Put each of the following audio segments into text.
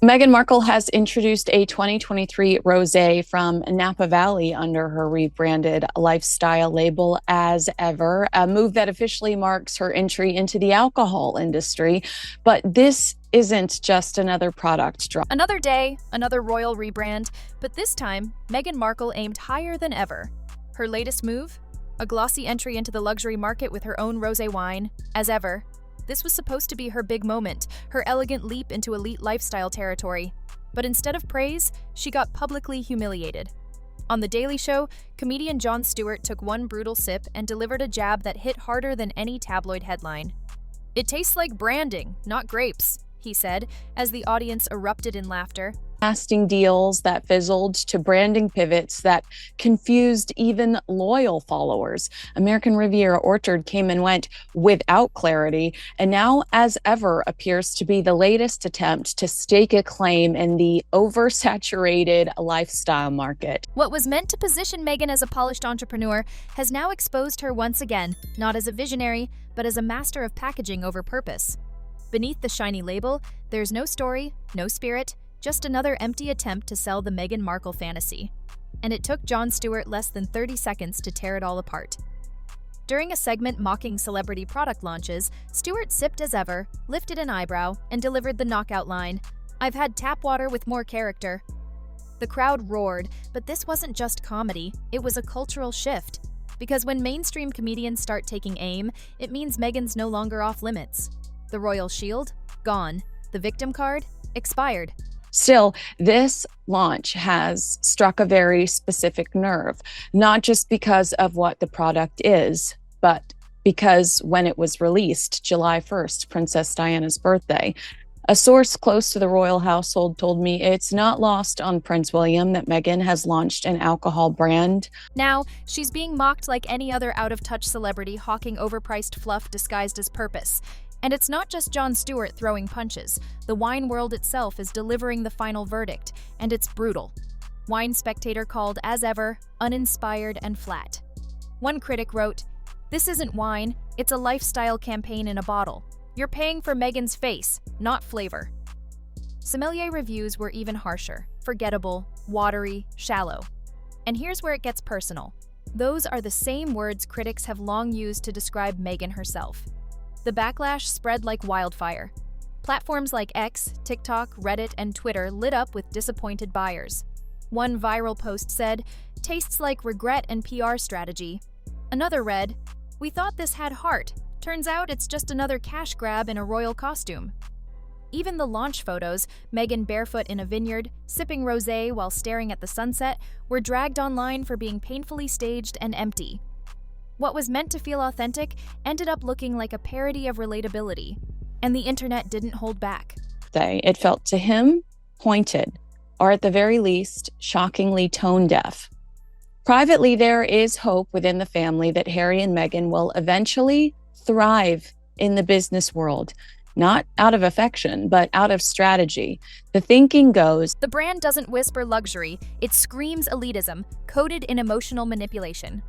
Meghan Markle has introduced a 2023 Rosé from Napa Valley under her rebranded lifestyle label as ever, a move that officially marks her entry into the alcohol industry. But this isn't just another product drop. Another day, another royal rebrand, but this time, Meghan Markle aimed higher than ever. Her latest move? A glossy entry into the luxury market with her own rosé wine, as ever. This was supposed to be her big moment, her elegant leap into elite lifestyle territory. But instead of praise, she got publicly humiliated. On The Daily Show, comedian Jon Stewart took one brutal sip and delivered a jab that hit harder than any tabloid headline. "It tastes like branding, not grapes," he said, as the audience erupted in laughter. Casting deals that fizzled to branding pivots that confused even loyal followers. American Riviera Orchard came and went without clarity, and now, as ever, appears to be the latest attempt to stake a claim in the oversaturated lifestyle market. What was meant to position Meghan as a polished entrepreneur has now exposed her once again, not as a visionary, but as a master of packaging over purpose. Beneath the shiny label, there's no story, no spirit, just another empty attempt to sell the Meghan Markle fantasy. And it took Jon Stewart less than 30 seconds to tear it all apart. During a segment mocking celebrity product launches, Stewart sipped as ever, lifted an eyebrow, and delivered the knockout line, "I've had tap water with more character." The crowd roared, but this wasn't just comedy, it was a cultural shift. Because when mainstream comedians start taking aim, it means Meghan's no longer off limits. The royal shield? Gone. The victim card? Expired. Still, this launch has struck a very specific nerve, not just because of what the product is, but because when it was released, July 1st, Princess Diana's birthday, a source close to the royal household told me it's not lost on Prince William that Meghan has launched an alcohol brand. Now, she's being mocked like any other out-of-touch celebrity hawking overpriced fluff disguised as purpose. And it's not just Jon Stewart throwing punches. The wine world itself is delivering the final verdict, and it's brutal. Wine Spectator called, as ever, uninspired and flat. One critic wrote, "This isn't wine, it's a lifestyle campaign in a bottle. You're paying for Meghan's face, not flavor." Sommelier reviews were even harsher, forgettable, watery, shallow. And here's where it gets personal. Those are the same words critics have long used to describe Meghan herself. The backlash spread like wildfire. Platforms like X, TikTok, Reddit, and Twitter lit up with disappointed buyers. One viral post said, "Tastes like regret and PR strategy." Another read, "We thought this had heart. Turns out it's just another cash grab in a royal costume." Even the launch photos, Meghan barefoot in a vineyard, sipping rosé while staring at the sunset, were dragged online for being painfully staged and empty. What was meant to feel authentic ended up looking like a parody of relatability, and the internet didn't hold back. It felt to him pointed, or at the very least, shockingly tone deaf. Privately, there is hope within the family that Harry and Meghan will eventually thrive in the business world, not out of affection, but out of strategy. The thinking goes, the brand doesn't whisper luxury, it screams elitism, coded in emotional manipulation.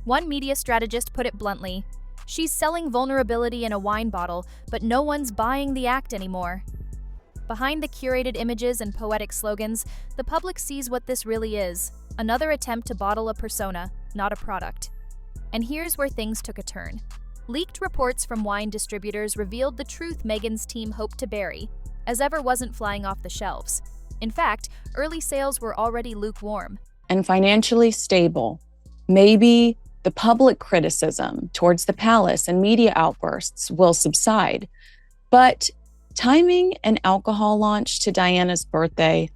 One media strategist put it bluntly, "She's selling vulnerability in a wine bottle, but no one's buying the act anymore." Behind the curated images and poetic slogans, the public sees what this really is, another attempt to bottle a persona, not a product. And here's where things took a turn. Leaked reports from wine distributors revealed the truth Meghan's team hoped to bury, as ever wasn't flying off the shelves. In fact, early sales were already lukewarm. And financially stable. Maybe the public criticism towards the palace and media outbursts will subside. But timing an alcohol launch to Diana's birthday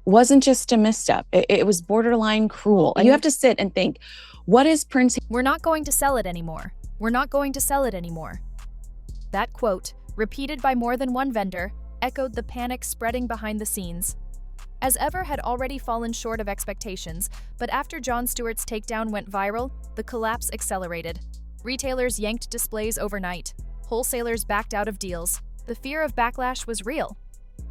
wasn't just a misstep. It was borderline cruel. You have to sit and think, what is Prince? "We're not going to sell it anymore. We're not going to sell it anymore." That quote, repeated by more than one vendor, echoed the panic spreading behind the scenes. As ever had already fallen short of expectations, but after Jon Stewart's takedown went viral, the collapse accelerated. Retailers yanked displays overnight. Wholesalers backed out of deals. The fear of backlash was real.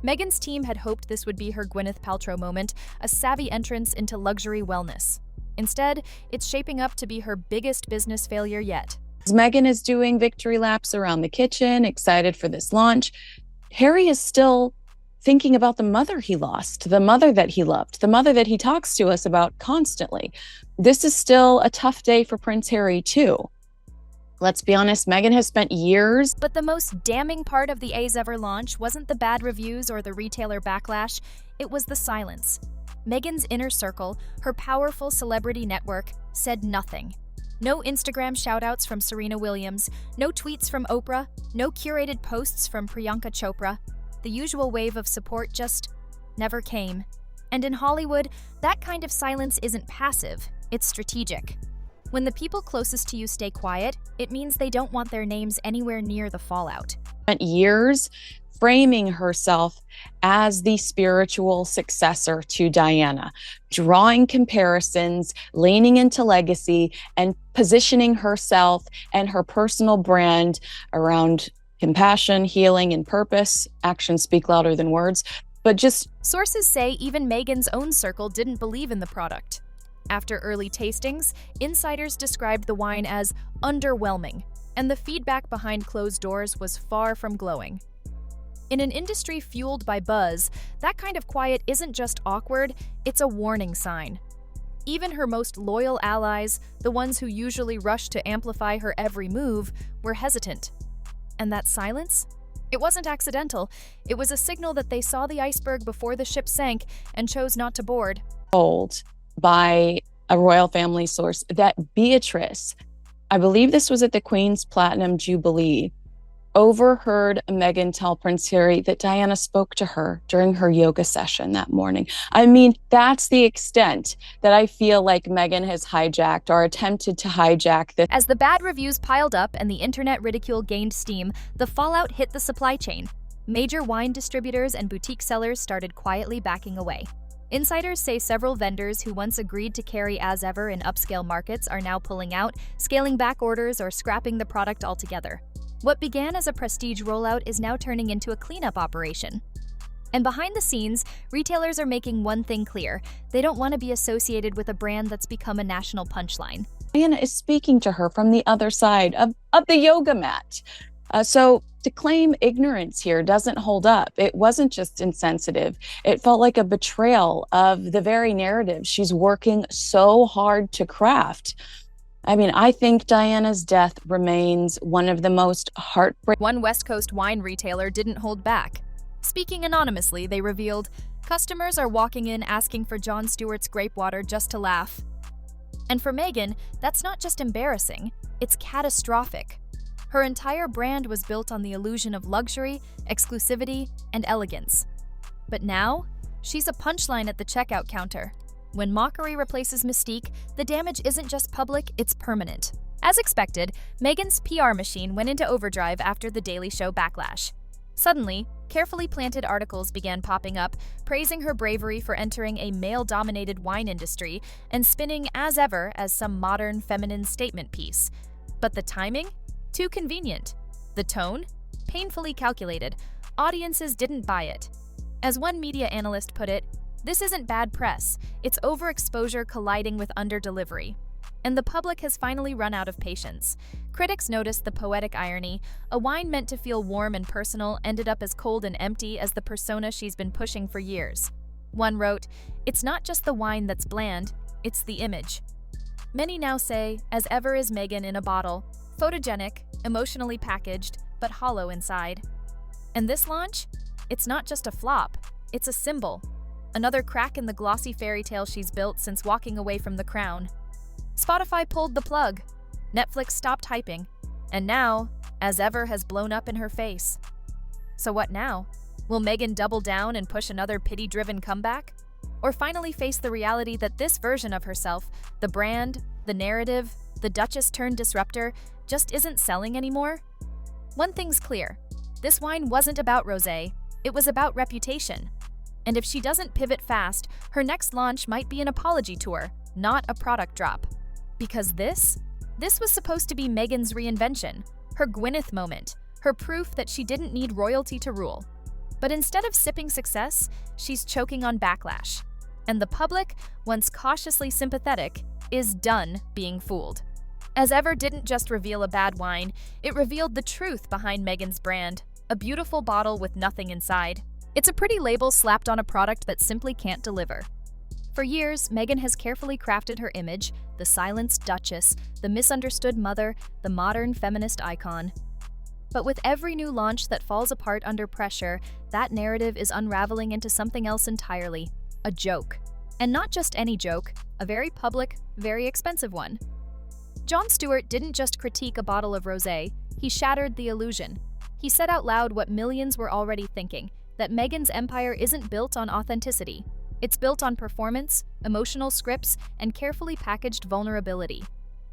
Meghan's team had hoped this would be her Gwyneth Paltrow moment, a savvy entrance into luxury wellness. Instead, it's shaping up to be her biggest business failure yet. As Meghan is doing victory laps around the kitchen, excited for this launch, Harry is still thinking about the mother he lost, the mother that he loved, the mother that he talks to us about constantly. This is still a tough day for Prince Harry, too. Let's be honest, Meghan has spent years. But the most damning part of the As Ever launch wasn't the bad reviews or the retailer backlash, it was the silence. Meghan's inner circle, her powerful celebrity network, said nothing. No Instagram shoutouts from Serena Williams, no tweets from Oprah, no curated posts from Priyanka Chopra. The usual wave of support just never came. And in Hollywood, that kind of silence isn't passive, it's strategic. When the people closest to you stay quiet, it means they don't want their names anywhere near the fallout. Spent years framing herself as the spiritual successor to Diana, drawing comparisons, leaning into legacy, and positioning herself and her personal brand around compassion, healing, and purpose. Actions speak louder than words. But just sources say even Meghan's own circle didn't believe in the product. After early tastings, insiders described the wine as underwhelming, and the feedback behind closed doors was far from glowing. In an industry fueled by buzz, that kind of quiet isn't just awkward, it's a warning sign. Even her most loyal allies, the ones who usually rush to amplify her every move, were hesitant. And that silence? It wasn't accidental. It was a signal that they saw the iceberg before the ship sank and chose not to board. Told by a royal family source that Beatrice, I believe this was at the Queen's Platinum Jubilee, overheard Meghan tell Prince Harry that Diana spoke to her during her yoga session that morning. I mean, that's the extent that I feel like Meghan has hijacked or attempted to hijack this. As the bad reviews piled up and the internet ridicule gained steam, the fallout hit the supply chain. Major wine distributors and boutique sellers started quietly backing away. Insiders say several vendors who once agreed to carry As Ever in upscale markets are now pulling out, scaling back orders, or scrapping the product altogether. What began as a prestige rollout is now turning into a cleanup operation. And behind the scenes, retailers are making one thing clear: they don't want to be associated with a brand that's become a national punchline. Diana is speaking to her from the other side of the yoga mat. So to claim ignorance here doesn't hold up. It wasn't just insensitive. It felt like a betrayal of the very narrative she's working so hard to craft. I mean, I think Diana's death remains one of the most heartbreaking. One West Coast wine retailer didn't hold back. Speaking anonymously, they revealed, customers are walking in asking for Jon Stewart's grape water just to laugh. And for Meghan, that's not just embarrassing, it's catastrophic. Her entire brand was built on the illusion of luxury, exclusivity, and elegance. But now, she's a punchline at the checkout counter. When mockery replaces mystique, the damage isn't just public, it's permanent. As expected, Meghan's PR machine went into overdrive after the Daily Show backlash. Suddenly, carefully planted articles began popping up, praising her bravery for entering a male-dominated wine industry and spinning As Ever as some modern, feminine statement piece. But the timing? Too convenient. The tone? Painfully calculated. Audiences didn't buy it. As one media analyst put it, this isn't bad press, it's overexposure colliding with underdelivery. And the public has finally run out of patience. Critics noticed the poetic irony: a wine meant to feel warm and personal ended up as cold and empty as the persona she's been pushing for years. One wrote, "It's not just the wine that's bland, it's the image." Many now say, As Ever is Meghan in a bottle, photogenic, emotionally packaged, but hollow inside. And this launch? It's not just a flop, it's a symbol. Another crack in the glossy fairy tale she's built since walking away from the crown. Spotify pulled the plug, Netflix stopped hyping, and now, As Ever has blown up in her face. So what now? Will Meghan double down and push another pity-driven comeback? Or finally face the reality that this version of herself, the brand, the narrative, the Duchess-turned-disruptor, just isn't selling anymore? One thing's clear: this wine wasn't about Rosé, it was about reputation. And if she doesn't pivot fast, her next launch might be an apology tour, not a product drop. Because this was supposed to be Meghan's reinvention, her Gwyneth moment, her proof that she didn't need royalty to rule. But instead of sipping success, she's choking on backlash. And the public, once cautiously sympathetic, is done being fooled. As Ever didn't just reveal a bad wine, it revealed the truth behind Meghan's brand, a beautiful bottle with nothing inside. It's a pretty label slapped on a product that simply can't deliver. For years, Meghan has carefully crafted her image, the silenced duchess, the misunderstood mother, the modern feminist icon. But with every new launch that falls apart under pressure, that narrative is unraveling into something else entirely, a joke. And not just any joke, a very public, very expensive one. Jon Stewart didn't just critique a bottle of rosé, he shattered the illusion. He said out loud what millions were already thinking, that Meghan's empire isn't built on authenticity. It's built on performance, emotional scripts, and carefully packaged vulnerability.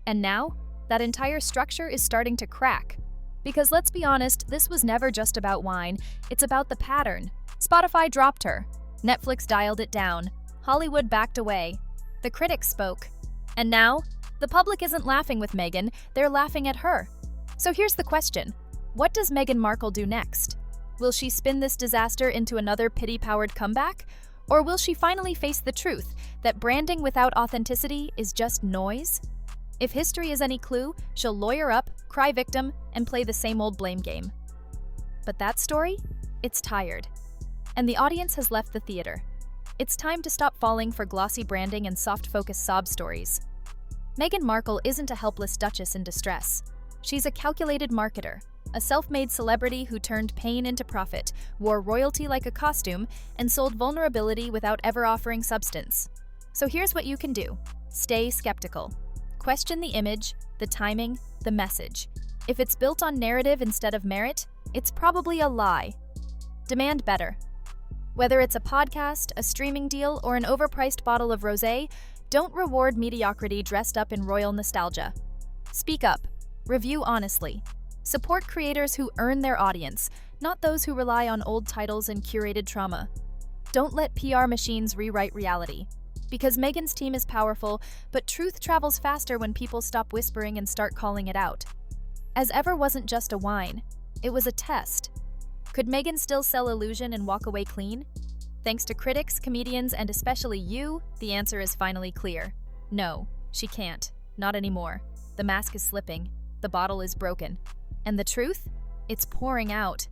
And now, that entire structure is starting to crack. Because let's be honest, this was never just about wine, it's about the pattern. Spotify dropped her. Netflix dialed it down. Hollywood backed away. The critics spoke. And now, the public isn't laughing with Meghan, they're laughing at her. So here's the question. What does Meghan Markle do next? Will she spin this disaster into another pity-powered comeback? Or will she finally face the truth that branding without authenticity is just noise? If history is any clue, she'll lawyer up, cry victim, and play the same old blame game. But that story? It's tired. And the audience has left the theater. It's time to stop falling for glossy branding and soft-focus sob stories. Meghan Markle isn't a helpless duchess in distress. She's a calculated marketer, a self-made celebrity who turned pain into profit, wore royalty like a costume, and sold vulnerability without ever offering substance. So here's what you can do. Stay skeptical. Question the image, the timing, the message. If it's built on narrative instead of merit, it's probably a lie. Demand better. Whether it's a podcast, a streaming deal, or an overpriced bottle of rosé, don't reward mediocrity dressed up in royal nostalgia. Speak up. Review honestly. Support creators who earn their audience, not those who rely on old titles and curated trauma. Don't let PR machines rewrite reality. Because Meghan's team is powerful, but truth travels faster when people stop whispering and start calling it out. As Ever wasn't just a wine, it was a test. Could Meghan still sell illusion and walk away clean? Thanks to critics, comedians, and especially you, the answer is finally clear. No, she can't. Not anymore. The mask is slipping. The bottle is broken. And the truth? It's pouring out.